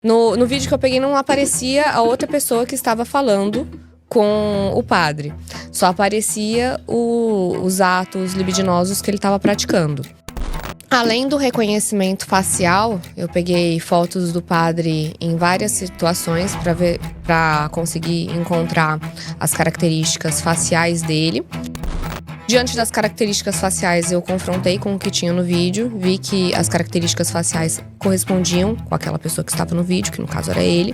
No vídeo que eu peguei não aparecia a outra pessoa que estava falando com o padre. Só aparecia os atos libidinosos que ele estava praticando. Além do reconhecimento facial, eu peguei fotos do padre em várias situações para conseguir encontrar as características faciais dele. Diante das características faciais, eu confrontei com o que tinha no vídeo, vi que as características faciais correspondiam com aquela pessoa que estava no vídeo, que no caso era ele.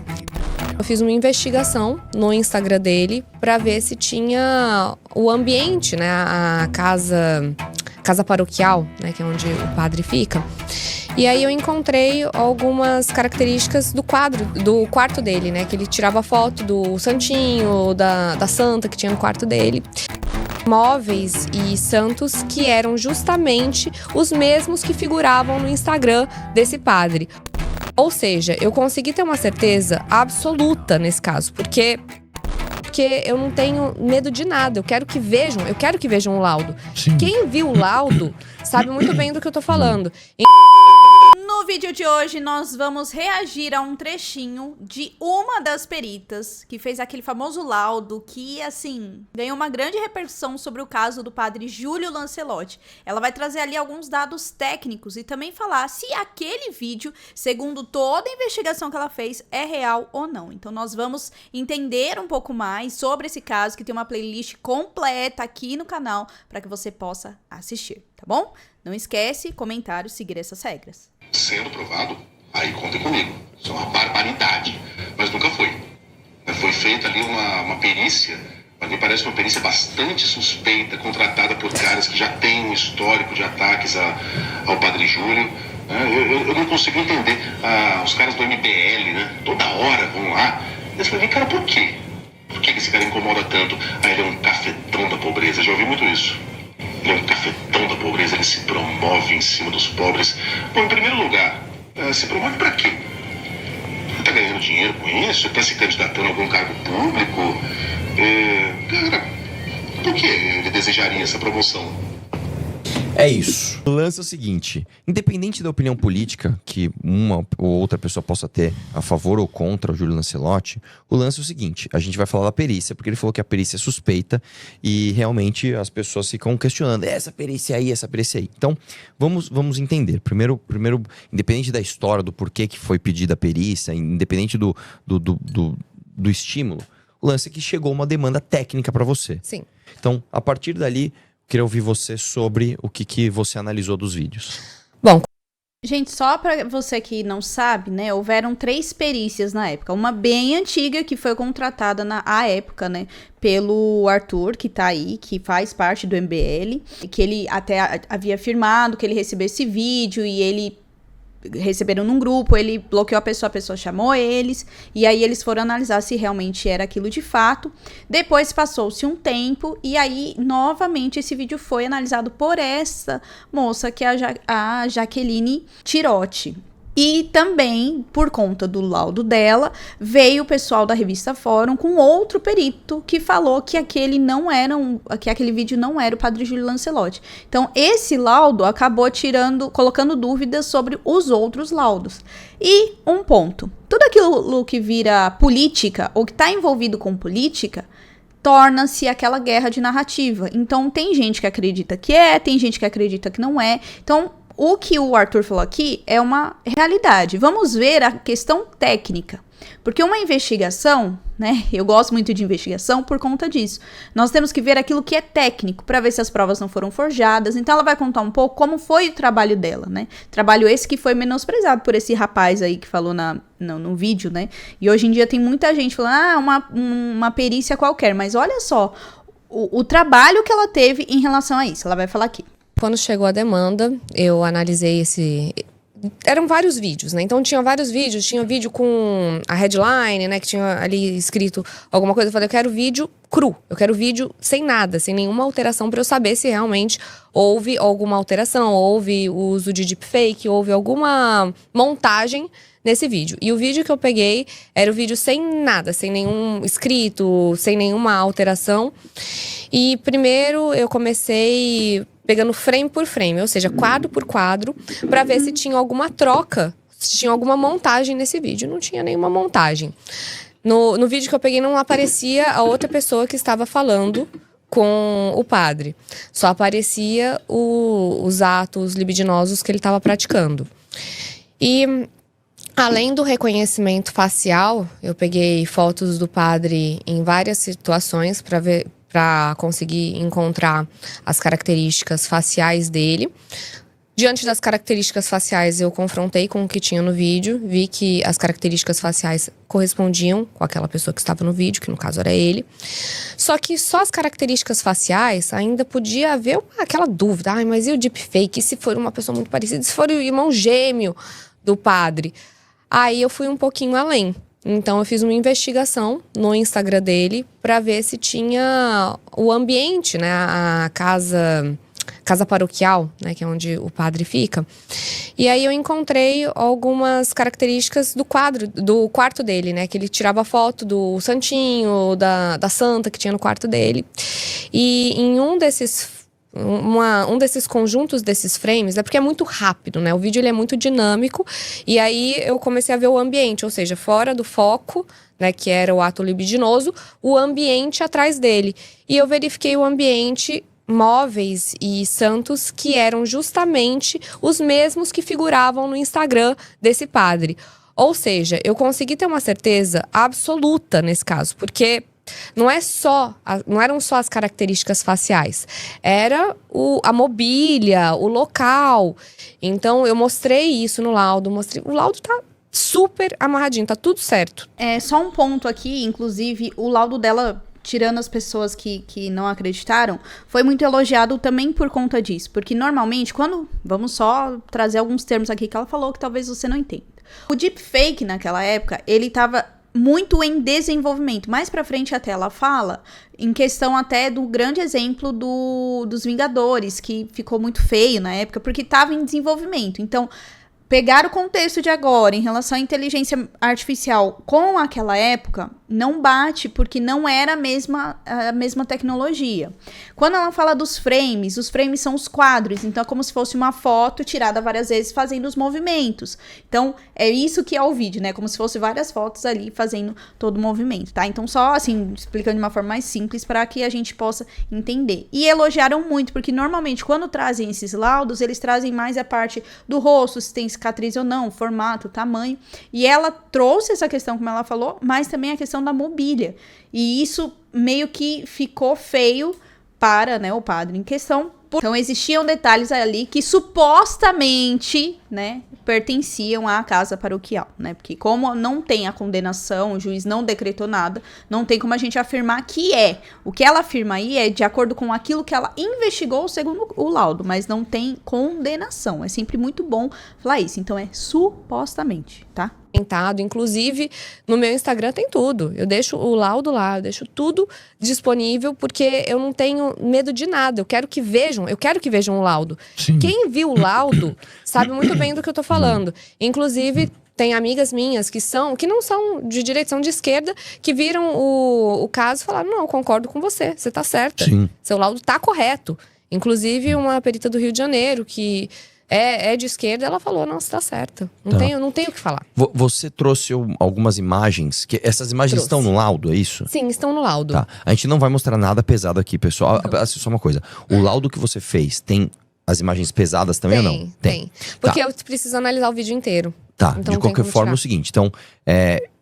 Eu fiz uma investigação no Instagram dele para ver se tinha o ambiente, né, a casa paroquial, né, que é onde o padre fica. E aí eu encontrei algumas características do quarto dele, né, que ele tirava foto do santinho, da santa que tinha no quarto dele. Móveis e santos que eram justamente os mesmos que figuravam no Instagram desse padre. Ou seja, eu consegui ter uma certeza absoluta nesse caso, porque eu não tenho medo de nada. Eu quero que vejam o laudo. Sim. Quem viu o laudo sabe muito bem do que eu tô falando. No vídeo de hoje, nós vamos reagir a um trechinho de uma das peritas que fez aquele famoso laudo que, assim, ganhou uma grande repercussão sobre o caso do padre Júlio Lancelotti. Ela vai trazer ali alguns dados técnicos e também falar se aquele vídeo, segundo toda a investigação que ela fez, é real ou não. Então nós vamos entender um pouco mais sobre esse caso, que tem uma playlist completa aqui no canal para que você possa assistir, tá bom? Não esquece, comentário, seguir essas regras. Sendo provado, aí contem comigo. Isso é uma barbaridade. Mas nunca foi. Foi feita ali uma perícia, mas me parece uma perícia bastante suspeita, contratada por caras que já têm um histórico de ataques ao Padre Júlio. Eu não consigo entender. Os caras do MBL, né? Toda hora vão lá. Eu falei, cara, por quê? Por que esse cara incomoda tanto? Ele é um cafetão da pobreza. Já ouvi muito isso. Ele é um cafetão da pobreza, ele se promove em cima dos pobres. Bom, em primeiro lugar, se promove pra quê? Ele tá ganhando dinheiro com isso? Ele tá se candidatando a algum cargo público? Cara, por que ele desejaria essa promoção? É isso. O lance é o seguinte, independente da opinião política que uma ou outra pessoa possa ter a favor ou contra o Júlio Lancelotti, o lance é o seguinte, a gente vai falar da perícia, porque ele falou que a perícia é suspeita e realmente as pessoas ficam questionando, essa perícia aí. Então, vamos entender. Primeiro, independente da história, do porquê que foi pedida a perícia, independente do estímulo, o lance é que chegou uma demanda técnica para você. Sim. Então, a partir dali, queria ouvir você sobre o que você analisou dos vídeos. Bom, gente, só pra você que não sabe, né, houveram 3 perícias na época. Uma bem antiga, que foi contratada à época, né, pelo Arthur, que tá aí, que faz parte do MBL, que ele até havia afirmado que ele recebeu esse vídeo e ele receberam num grupo, ele bloqueou a pessoa chamou eles, e aí eles foram analisar se realmente era aquilo de fato. Depois passou-se um tempo, e aí, novamente, esse vídeo foi analisado por essa moça, que é a Jaqueline Tirotti. E também, por conta do laudo dela, veio o pessoal da revista Fórum com outro perito que falou que aquele vídeo não era o Padre Júlio Lancelotti. Então, esse laudo acabou colocando dúvidas sobre os outros laudos. E um ponto, tudo aquilo que vira política, ou que está envolvido com política, torna-se aquela guerra de narrativa. Então, tem gente que acredita que tem gente que acredita que não é. Então, o que o Arthur falou aqui é uma realidade. Vamos ver a questão técnica. Porque uma investigação, né? Eu gosto muito de investigação por conta disso. Nós temos que ver aquilo que é técnico, para ver se as provas não foram forjadas. Então ela vai contar um pouco como foi o trabalho dela, né? Trabalho esse que foi menosprezado por esse rapaz aí que falou no vídeo, né? E hoje em dia tem muita gente falando, uma perícia qualquer. Mas olha só, o trabalho que ela teve em relação a isso. Ela vai falar aqui. quando chegou a demanda, eu analisei eram vários vídeos, né? Então tinha vários vídeos, tinha vídeo com a headline, né? Que tinha ali escrito alguma coisa. Eu falei, eu quero vídeo cru, eu quero vídeo sem nada, sem nenhuma alteração, pra eu saber se realmente houve alguma alteração, houve o uso de deepfake, houve alguma montagem nesse vídeo. E o vídeo que eu peguei era o vídeo sem nada, sem nenhum escrito, sem nenhuma alteração. E primeiro eu comecei pegando frame por frame, ou seja, quadro por quadro, para ver se tinha alguma troca se tinha alguma montagem nesse vídeo. Não tinha nenhuma montagem. No vídeo que eu peguei não aparecia a outra pessoa que estava falando com o padre. Só aparecia os atos libidinosos que ele estava praticando. E além do reconhecimento facial, eu peguei fotos do padre em várias situações para conseguir encontrar as características faciais dele. Diante das características faciais, eu confrontei com o que tinha no vídeo, vi que as características faciais correspondiam com aquela pessoa que estava no vídeo, que no caso era ele. Só que só as características faciais ainda podia haver aquela dúvida. Mas e o deepfake? E se for uma pessoa muito parecida? E se for o irmão gêmeo do padre? Aí eu fui um pouquinho além. Então eu fiz uma investigação no Instagram dele para ver se tinha o ambiente, né, a casa paroquial, né, que é onde o padre fica. E aí eu encontrei algumas características do quarto dele, né, que ele tirava foto do santinho, da santa que tinha no quarto dele. E em um desses conjuntos desses frames, é porque é muito rápido, né? O vídeo ele é muito dinâmico. E aí eu comecei a ver o ambiente, ou seja, fora do foco, né, que era o ato libidinoso, o ambiente atrás dele. E eu verifiquei o ambiente, móveis e santos que eram justamente os mesmos que figuravam no Instagram desse padre. Ou seja, eu consegui ter uma certeza absoluta nesse caso, porque não eram só as características faciais, era a mobília, o local. Então eu mostrei isso no laudo, o laudo tá super amarradinho, tá tudo certo. É só um ponto aqui, inclusive, o laudo dela, tirando as pessoas que não acreditaram, foi muito elogiado também por conta disso. Porque normalmente, vamos só trazer alguns termos aqui que ela falou que talvez você não entenda. O deepfake naquela época, ele tava muito em desenvolvimento. Mais pra frente até ela fala, em questão até do grande exemplo dos Vingadores, que ficou muito feio na época, porque tava em desenvolvimento. Então, pegar o contexto de agora em relação à inteligência artificial com aquela época não bate, porque não era a mesma tecnologia. Quando ela fala dos frames, os frames são os quadros, então é como se fosse uma foto tirada várias vezes fazendo os movimentos. Então é isso que é o vídeo, né? Como se fosse várias fotos ali fazendo todo o movimento, tá? Então só assim, explicando de uma forma mais simples para que a gente possa entender. E elogiaram muito, porque normalmente quando trazem esses laudos, eles trazem mais a parte do rosto, se tem cicatriz ou não, formato, tamanho. E ela trouxe essa questão, como ela falou, mas também a questão da mobília. E isso meio que ficou feio para, né, o padre em questão. Então existiam detalhes ali que supostamente, né, pertenciam à casa paroquial, né? Porque como não tem a condenação, o juiz não decretou nada, não tem como a gente afirmar que é. O que ela afirma aí é de acordo com aquilo que ela investigou segundo o laudo, mas não tem condenação. É sempre muito bom falar isso. Então é supostamente, tá? Inclusive, no meu Instagram tem tudo. Eu deixo o laudo lá, eu deixo tudo disponível, porque eu não tenho medo de nada. Eu quero que vejam o laudo. Sim. Quem viu o laudo sabe muito bem do que eu tô falando. Inclusive, tem amigas minhas que não são de direita, são de esquerda, que viram o caso e falaram: não, eu concordo com você tá certa. Sim. Seu laudo tá correto. Inclusive, uma perita do Rio de Janeiro, que é de esquerda, ela falou: não, você tá certa. Não tenho o que falar. Você trouxe algumas imagens, que essas imagens estão no laudo, é isso? Sim, estão no laudo. Tá. A gente não vai mostrar nada pesado aqui, pessoal. Assim, só uma coisa, o laudo que você fez tem as imagens pesadas também ou não? Tem. Porque eu preciso analisar o vídeo inteiro. Tá, então, de qualquer forma é o seguinte, então,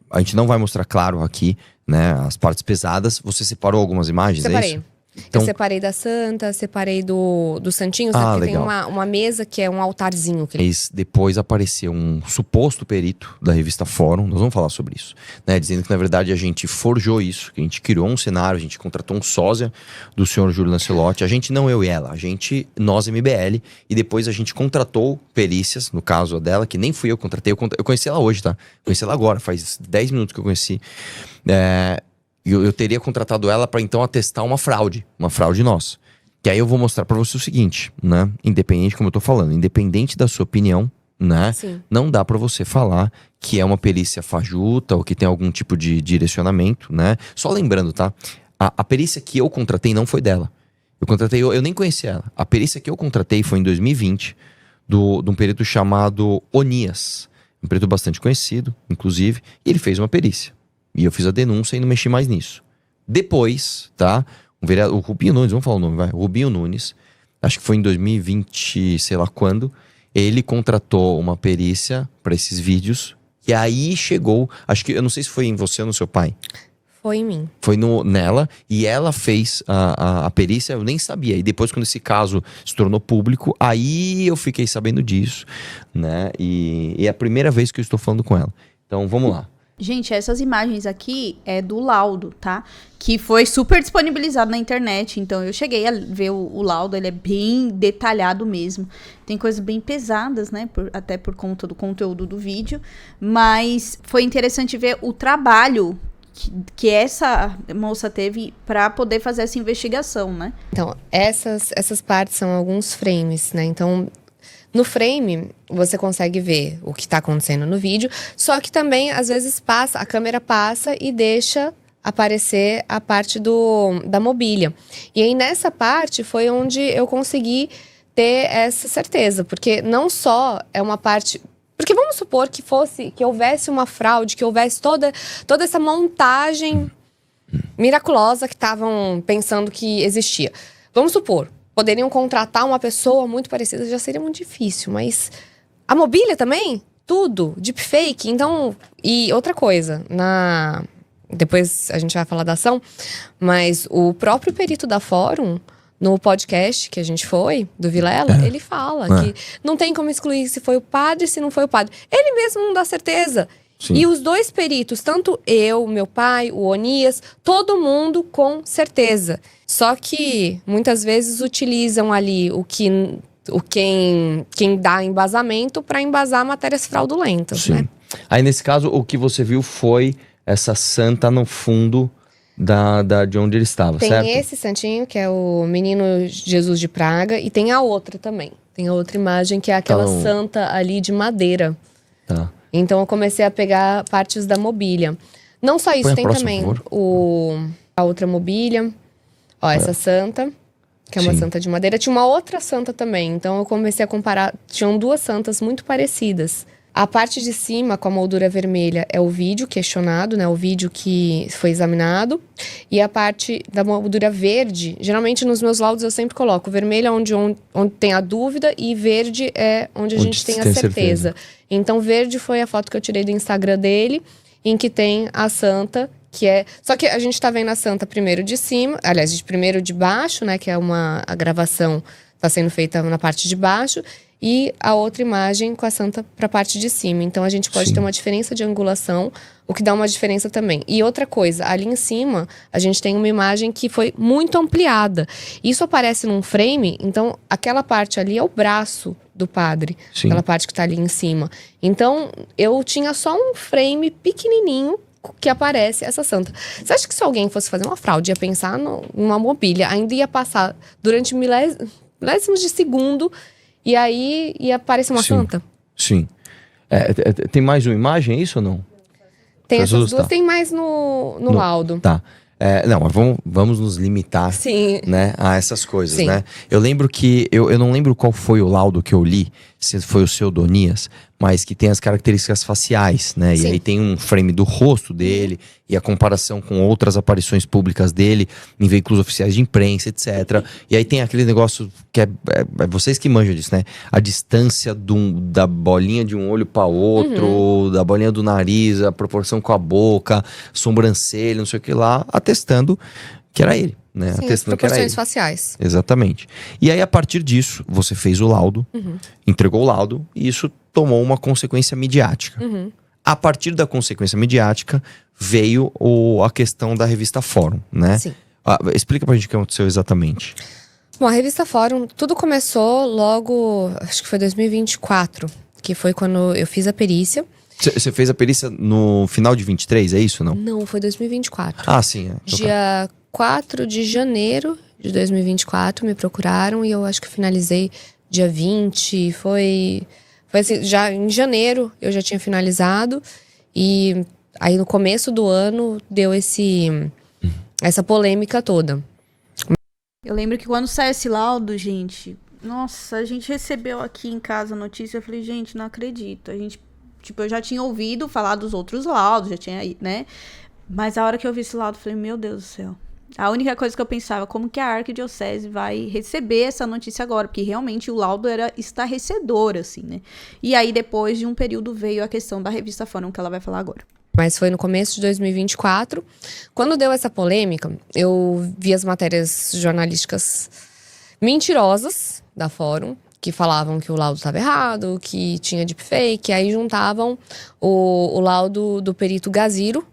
a gente não vai mostrar, claro, aqui, né, as partes pesadas. Você separou algumas imagens, Separei. É isso? Então, eu separei da santa, separei do santinho, sabe? Porque tem uma mesa que é um altarzinho. Depois apareceu um suposto perito da revista Fórum, nós vamos falar sobre isso, né? Dizendo que na verdade a gente forjou isso, que a gente criou um cenário, a gente contratou um sósia do senhor Júlio Lancelotti. A gente não, eu e ela, nós MBL, e depois a gente contratou perícias, no caso dela, que nem fui eu que contratei, eu conheci ela hoje, tá? Conheci ela agora, faz 10 minutos que eu conheci. Eu teria contratado ela para então atestar uma fraude nossa. Que aí eu vou mostrar para você o seguinte, né? Independente, como eu tô falando, independente da sua opinião, né? Sim. Não dá para você falar que é uma perícia fajuta ou que tem algum tipo de direcionamento, né? Só lembrando, tá? A perícia que eu contratei não foi dela. Eu nem conheci ela. A perícia que eu contratei foi em 2020, de um perito chamado Onias. um perito bastante conhecido, inclusive, e ele fez uma perícia. E eu fiz a denúncia e não mexi mais nisso. Depois, tá? O Rubinho Nunes, vamos falar o nome, vai. O Rubinho Nunes, acho que foi em 2020, sei lá quando, ele contratou uma perícia para esses vídeos. E aí chegou, acho que, eu não sei se foi em você ou no seu pai. Foi em mim. Foi nela, e ela fez a perícia, eu nem sabia. E depois, quando esse caso se tornou público, aí eu fiquei sabendo disso, né? E é a primeira vez que eu estou falando com ela. Então, vamos lá. Gente, essas imagens aqui é do laudo, tá? Que foi super disponibilizado na internet. Então, eu cheguei a ver o laudo, ele é bem detalhado mesmo. Tem coisas bem pesadas, né? Até por conta do conteúdo do vídeo. Mas foi interessante ver o trabalho que essa moça teve para poder fazer essa investigação, né? Então, essas partes são alguns frames, né? Então, no frame, você consegue ver o que está acontecendo no vídeo, só que também, às vezes, a câmera passa e deixa aparecer a parte da mobília. E aí, nessa parte, foi onde eu consegui ter essa certeza, porque não só é uma parte... Porque vamos supor que houvesse uma fraude, que houvesse toda essa montagem miraculosa que estavam pensando que existia. Vamos supor, poderiam contratar uma pessoa muito parecida, já seria muito difícil, mas a mobília também, tudo, deepfake. Então, e outra coisa, depois a gente vai falar da ação, mas o próprio perito da Fórum, no podcast que a gente foi, do Vilela, ele fala que não tem como excluir se foi o padre, se não foi o padre. Ele mesmo não dá certeza. Sim. E os dois peritos, tanto eu, meu pai, o Onias, todo mundo com certeza. Só que muitas vezes utilizam ali quem dá embasamento para embasar matérias fraudulentas, Sim. né? Aí nesse caso, o que você viu foi essa santa no fundo de onde ele estava, tem certo? Tem esse santinho, que é o Menino Jesus de Praga, e tem a outra também. Tem a outra imagem, que é aquela santa ali de madeira. Tá. Então eu comecei a pegar partes da mobília. Não só isso, tem também a outra mobília. Ó, essa santa, que é uma santa de madeira. Tinha uma outra santa também, então eu comecei a comparar. Tinham duas santas muito parecidas. A parte de cima, com a moldura vermelha, é o vídeo questionado, né? O vídeo que foi examinado. E a parte da moldura verde, geralmente nos meus laudos eu sempre coloco vermelho onde tem a dúvida e verde é onde a gente tem a certeza. Então, verde foi a foto que eu tirei do Instagram dele, em que tem a santa, que é... Só que a gente tá vendo a santa primeiro de cima, aliás, primeiro de baixo, né? Que é a gravação tá sendo feita na parte de baixo. E a outra imagem com a santa para a parte de cima. Então, a gente pode ter uma diferença de angulação, o que dá uma diferença também. E outra coisa, ali em cima, a gente tem uma imagem que foi muito ampliada. Isso aparece num frame, então aquela parte ali é o braço do padre. Sim. Aquela parte que tá ali em cima. Então, eu tinha só um frame pequenininho que aparece essa santa. Você acha que se alguém fosse fazer uma fraude, ia pensar numa mobília, ainda ia passar durante milésimos de segundo... E aí ia aparecer uma santa? Sim. Tem mais uma imagem, é isso ou não? Tem essas duas, tem mais no laudo. Tá. Não, mas vamos nos limitar, né, a essas coisas, né? Eu lembro que... Eu não lembro qual foi o laudo que eu li, se foi o seu Donias, mas que tem as características faciais, né? E aí tem um frame do rosto dele e a comparação com outras aparições públicas dele em veículos oficiais de imprensa, etc. E aí tem aquele negócio que é vocês que manjam disso, né? A distância da bolinha de um olho para outro, da bolinha do nariz, a proporção com a boca, sobrancelha, não sei o que lá, atestando que era ele. Né? Sim, as proporções faciais. Exatamente. E aí, a partir disso, você fez o laudo, entregou o laudo, e isso tomou uma consequência midiática. A partir da consequência midiática, veio a questão da revista Fórum, né? Sim. Explica pra gente o que aconteceu exatamente. Bom, a revista Fórum, tudo começou logo, acho que foi 2024, que foi quando eu fiz a perícia. Você fez a perícia no final de 23, é isso ou não? Não, foi 2024. Ah, sim. Dia 4 de janeiro de 2024 me procuraram e eu acho que finalizei dia 20. Foi assim, já em janeiro eu já tinha finalizado e aí no começo do ano deu essa polêmica toda. Eu lembro que quando saiu esse laudo, gente, nossa, a gente recebeu aqui em casa a notícia, eu falei, gente, não acredito. A gente Tipo, eu já tinha ouvido falar dos outros laudos, já tinha, né? Mas a hora que eu vi esse laudo, eu falei, meu Deus do céu. A única coisa que eu pensava, como que a arquidiocese vai receber essa notícia agora? Porque realmente o laudo era estarrecedor, assim, né? E aí, depois de um período, veio a questão da revista Fórum, que ela vai falar agora. Mas foi no começo de 2024. Quando deu essa polêmica, eu vi as matérias jornalísticas mentirosas da Fórum, que falavam que o laudo estava errado, que tinha deepfake. Aí juntavam o laudo do perito Gaziro.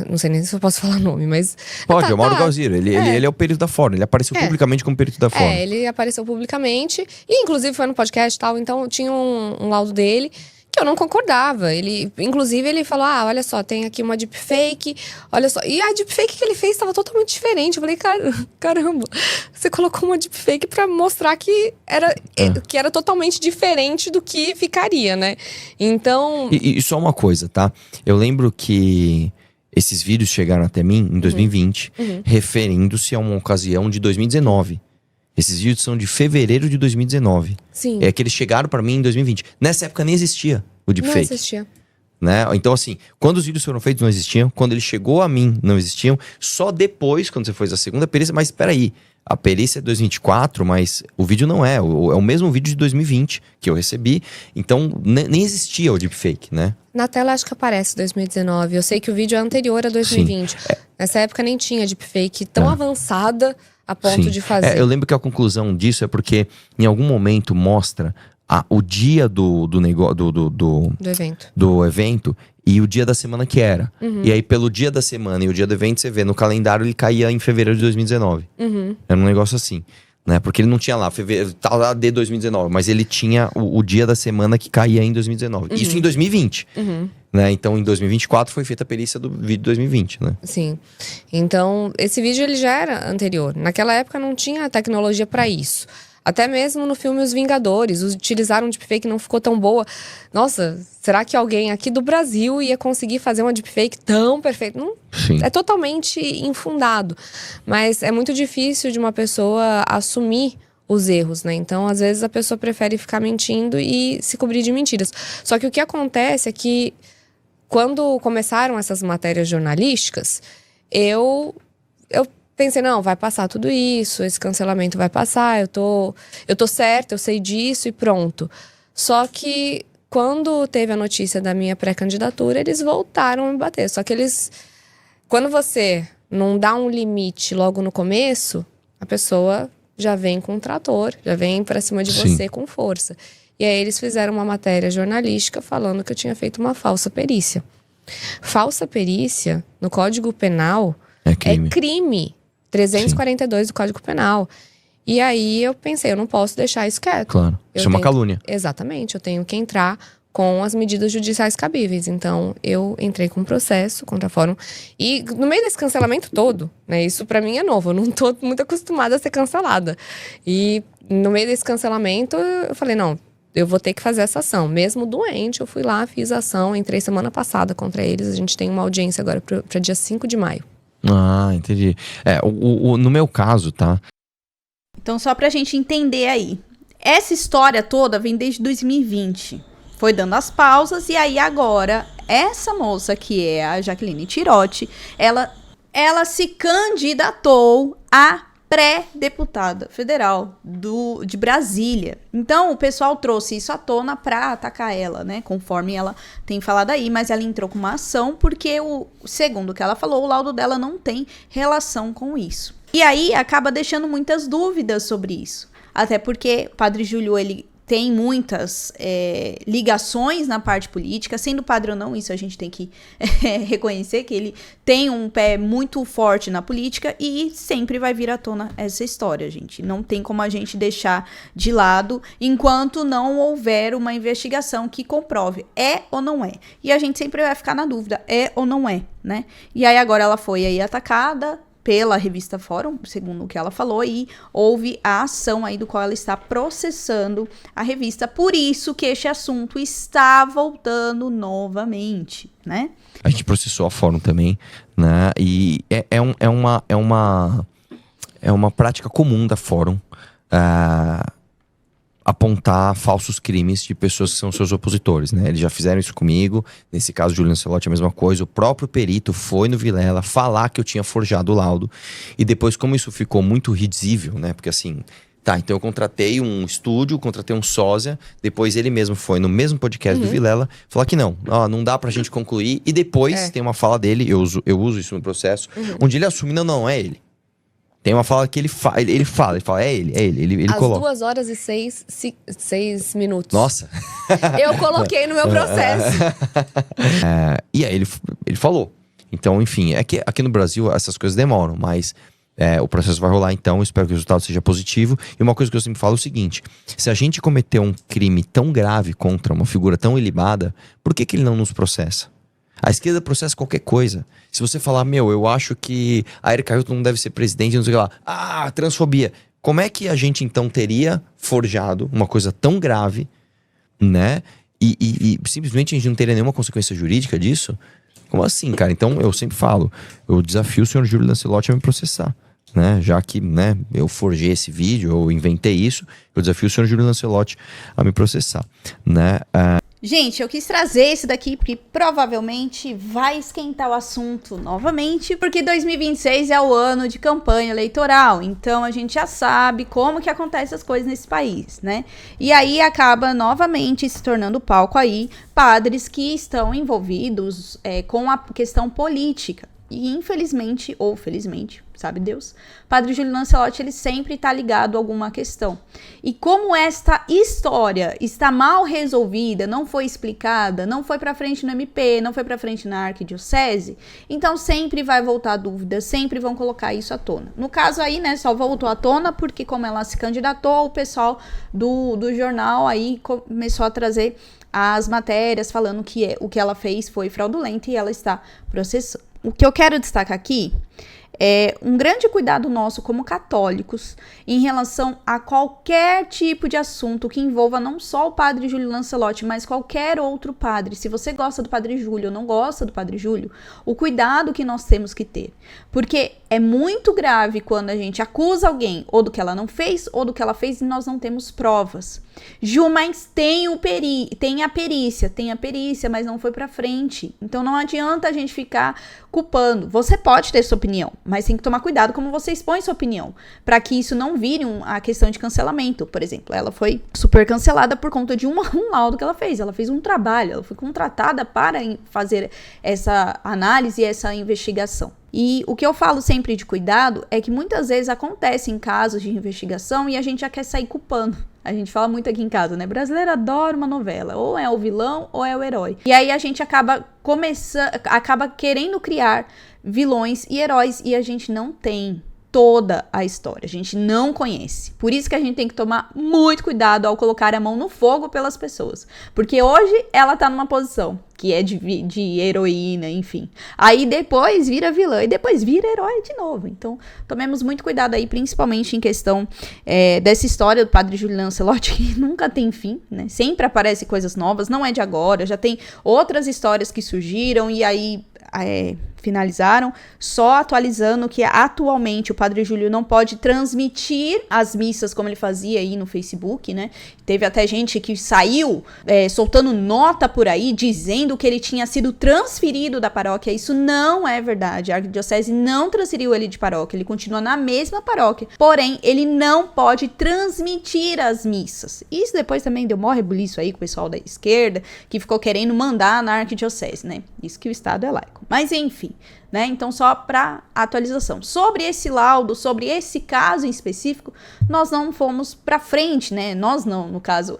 Não sei nem se eu posso falar nome, mas... Pode, é o Mauro Gaziro. Ele é o perito da Fórum. Ele apareceu publicamente como perito da Fórum. Ele apareceu publicamente. E, inclusive, foi no podcast e tal. Então, tinha um laudo dele que eu não concordava. Inclusive, ele falou, olha só, tem aqui uma deepfake. Olha só. E a deepfake que ele fez estava totalmente diferente. Eu falei, caramba, você colocou uma deepfake pra mostrar que era totalmente diferente do que ficaria, né? Então... E só uma coisa, tá? Eu lembro que... esses vídeos chegaram até mim em 2020, referindo-se a uma ocasião de 2019. Esses vídeos são de fevereiro de 2019. Sim. É que eles chegaram pra mim em 2020. Nessa época nem existia o deepfake. Não existia. Né? Então, assim, quando os vídeos foram feitos, não existiam. Quando ele chegou a mim, não existiam. Só depois, quando você fez a segunda perícia. Mas peraí, a perícia é 2024, mas o vídeo não é. É o mesmo vídeo de 2020 que eu recebi. Então, nem existia o deepfake, né? Na tela acho que aparece 2019. Eu sei que o vídeo é anterior a 2020. Nessa época nem tinha deepfake tão avançada a ponto de fazer. Eu lembro que a conclusão disso é porque em algum momento mostra o dia do evento. Do evento e o dia da semana que era. E aí, pelo dia da semana e o dia do evento, você vê no calendário, ele caía em fevereiro de 2019. Era um negócio assim. Né? Porque ele não tinha lá, tá lá de 2019, mas ele tinha o dia da semana que caía em 2019. Isso em 2020. Né? Então, em 2024 foi feita a perícia do vídeo de 2020, né? Sim. Então, esse vídeo ele já era anterior. Naquela época não tinha tecnologia pra isso. Até mesmo no filme Os Vingadores, utilizaram um deepfake, não ficou tão boa. Nossa, será que alguém aqui do Brasil ia conseguir fazer uma deepfake tão perfeita? Não, é totalmente infundado. Mas é muito difícil de uma pessoa assumir os erros, né? Então, às vezes, a pessoa prefere ficar mentindo e se cobrir de mentiras. Só que o que acontece é que, quando começaram essas matérias jornalísticas, eu pensei, não, vai passar tudo isso, esse cancelamento vai passar, eu tô certa, eu sei disso e pronto. Só que quando teve a notícia da minha pré-candidatura, eles voltaram a me bater. Só que quando você não dá um limite logo no começo, a pessoa já vem com um trator, já vem pra cima de você com força. E aí eles fizeram uma matéria jornalística falando que eu tinha feito uma falsa perícia. Falsa perícia, no Código Penal, é crime. 342 do Código Penal. E aí eu pensei, eu não posso deixar isso quieto. Claro, isso é uma calúnia. Exatamente, eu tenho que entrar com as medidas judiciais cabíveis. Então, eu entrei com um processo contra a Fórum. E no meio desse cancelamento todo, né, isso pra mim é novo, eu não tô muito acostumada a ser cancelada. E no meio desse cancelamento, eu falei, não, eu vou ter que fazer essa ação. Mesmo doente, eu fui lá, fiz a ação, entrei semana passada contra eles. A gente tem uma audiência agora pra dia 5 de maio. Ah, entendi. No meu caso, tá? Então, só pra gente entender aí. Essa história toda vem desde 2020. Foi dando as pausas e aí agora, essa moça que é a Jaqueline Tirotti, ela se candidatou a pré-deputada federal de Brasília. Então, o pessoal trouxe isso à tona pra atacar ela, né? Conforme ela tem falado aí, mas ela entrou com uma ação porque, segundo o que ela falou, o laudo dela não tem relação com isso. E aí, acaba deixando muitas dúvidas sobre isso. Até porque o Padre Júlio, ele tem muitas ligações na parte política, sendo padre ou não, isso a gente tem que reconhecer, que ele tem um pé muito forte na política e sempre vai vir à tona essa história, gente. Não tem como a gente deixar de lado enquanto não houver uma investigação que comprove ou não é. E a gente sempre vai ficar na dúvida, ou não é, né? E aí agora ela foi aí atacada pela revista Fórum, segundo o que ela falou, e houve a ação aí do qual ela está processando a revista. Por isso que este assunto está voltando novamente, né? A gente processou a Fórum também, né? E é uma prática comum da Fórum apontar falsos crimes de pessoas que são seus opositores, né? Eles já fizeram isso comigo, nesse caso, Júlio Lancelotti, a mesma coisa. O próprio perito foi no Vilela falar que eu tinha forjado o laudo, e depois, como isso ficou muito risível, né? Porque assim, tá, então eu contratei um estúdio, contratei um sósia, depois ele mesmo foi no mesmo podcast do Vilela, falar que não dá pra gente concluir, e depois tem uma fala dele, eu uso isso no processo, onde ele assume, não é ele. Tem uma fala que ele fala, é ele Às coloca. 2 horas e 6 minutos. Nossa. Eu coloquei no meu processo. E aí ele falou. Então, enfim, é que aqui no Brasil essas coisas demoram, mas o processo vai rolar, então espero que o resultado seja positivo. E uma coisa que eu sempre falo é o seguinte: se a gente cometeu um crime tão grave contra uma figura tão ilibada, por que ele não nos processa? A esquerda processa qualquer coisa. Se você falar, eu acho que a Erika Hilton não deve ser presidente, não sei o que lá. Transfobia. Como é que a gente então teria forjado uma coisa tão grave, né? E simplesmente a gente não teria nenhuma consequência jurídica disso? Como assim, cara? Então eu sempre falo, eu desafio o senhor Júlio Lancelotti a me processar, né? Já que, né, eu forjei esse vídeo, eu inventei isso, eu desafio o senhor Júlio Lancelotti a me processar, né? Gente, eu quis trazer esse daqui porque provavelmente vai esquentar o assunto novamente, porque 2026 é o ano de campanha eleitoral, então a gente já sabe como que acontecem as coisas nesse país, né? E aí acaba novamente se tornando palco aí padres que estão envolvidos com a questão política. E infelizmente, ou felizmente, sabe Deus, Padre Júlio Lancelotti, ele sempre está ligado a alguma questão. E como esta história está mal resolvida, não foi explicada, não foi para frente no MP, não foi para frente na arquidiocese, então sempre vai voltar dúvida, sempre vão colocar isso à tona. No caso aí, né, só voltou à tona porque como ela se candidatou, o pessoal do jornal aí começou a trazer as matérias falando que o que ela fez foi fraudulento e ela está processando. O que eu quero destacar aqui é um grande cuidado nosso como católicos em relação a qualquer tipo de assunto que envolva não só o Padre Júlio Lancelotti, mas qualquer outro padre. Se você gosta do Padre Júlio ou não gosta do Padre Júlio, o cuidado que nós temos que ter. Porque é muito grave quando a gente acusa alguém ou do que ela não fez ou do que ela fez e nós não temos provas. Ju, mas tem a perícia, mas não foi pra frente. Então não adianta a gente ficar culpando. Você pode ter sua opinião, mas tem que tomar cuidado como você expõe sua opinião, para que isso não vire a questão de cancelamento. Por exemplo, ela foi super cancelada por conta de um laudo que ela fez. Ela fez um trabalho, ela foi contratada para fazer essa análise e essa investigação. E o que eu falo sempre de cuidado é que muitas vezes acontecem casos de investigação e a gente já quer sair culpando. A gente fala muito aqui em casa, né? Brasileiro adora uma novela. Ou é o vilão ou é o herói. E aí a gente acaba querendo criar vilões e heróis e a gente não tem toda a história. A gente não conhece. Por isso que a gente tem que tomar muito cuidado ao colocar a mão no fogo pelas pessoas. Porque hoje ela tá numa posição que é de heroína, enfim. Aí depois vira vilã e depois vira herói de novo. Então, tomemos muito cuidado aí, principalmente em questão dessa história do Padre Júlio Lancelotti, que nunca tem fim, né? Sempre aparecem coisas novas, não é de agora, já tem outras histórias que surgiram e aí finalizaram, só atualizando que atualmente o Padre Júlio não pode transmitir as missas como ele fazia aí no Facebook, né? Teve até gente que saiu soltando nota por aí, dizendo que ele tinha sido transferido da paróquia. Isso não é verdade. A arquidiocese não transferiu ele de paróquia, ele continua na mesma paróquia. Porém, ele não pode transmitir as missas. Isso depois também deu maior rebuliço aí com o pessoal da esquerda, que ficou querendo mandar na arquidiocese, né? Isso que o Estado é laico. Mas enfim, né? Então só para atualização. Sobre esse laudo, sobre esse caso em específico, nós não fomos para frente, né? Nós não, no caso,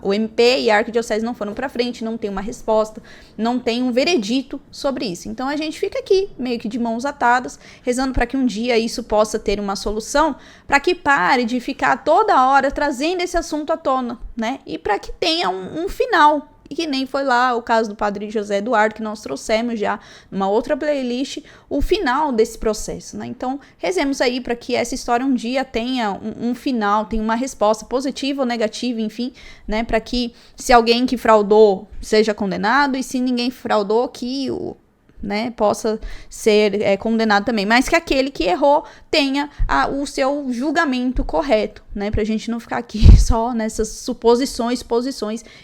o MP e a arquidiocese não foram para frente, não tem uma resposta, não tem um veredito sobre isso. Então a gente fica aqui, meio que de mãos atadas, rezando para que um dia isso possa ter uma solução, para que pare de ficar toda hora trazendo esse assunto à tona, né? E para que tenha um final. E que nem foi lá o caso do Padre José Eduardo, que nós trouxemos já numa outra playlist, o final desse processo, né? Então, rezemos aí para que essa história um dia tenha um final, tenha uma resposta positiva ou negativa, enfim, né? Para que se alguém que fraudou seja condenado e se ninguém fraudou, que né, possa ser condenado também, mas que aquele que errou tenha o seu julgamento correto, né, pra gente não ficar aqui só nessas suposições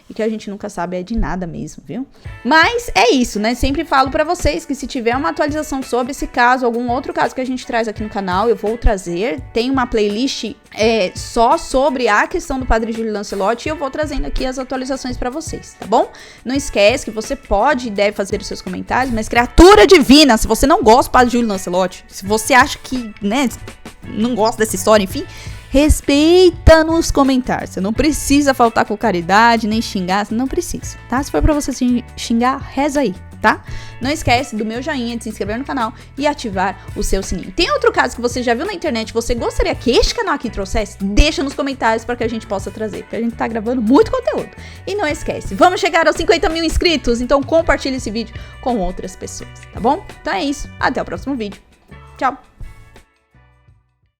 e que a gente nunca sabe de nada mesmo, viu? Mas é isso, né, sempre falo pra vocês que se tiver uma atualização sobre esse caso, algum outro caso que a gente traz aqui no canal, eu vou trazer, tem uma playlist só sobre a questão do padre Júlio Lancelotti e eu vou trazendo aqui as atualizações pra vocês, tá bom? Não esquece que você pode e deve fazer os seus comentários, mas criatura divina, se você não gosta do padre Júlio Lancelotti, se você acha que, né, não gosta dessa história, enfim, respeita nos comentários. Você não precisa faltar com caridade, nem xingar, você não precisa, tá? Se for pra você xingar, reza aí, tá? Não esquece do meu joinha, de se inscrever no canal e ativar o seu sininho. Tem outro caso que você já viu na internet, você gostaria que este canal aqui trouxesse? Deixa nos comentários para que a gente possa trazer, porque a gente tá gravando muito conteúdo. E não esquece, vamos chegar aos 50 mil inscritos, então compartilhe esse vídeo com outras pessoas, tá bom? Então é isso, até o próximo vídeo. Tchau!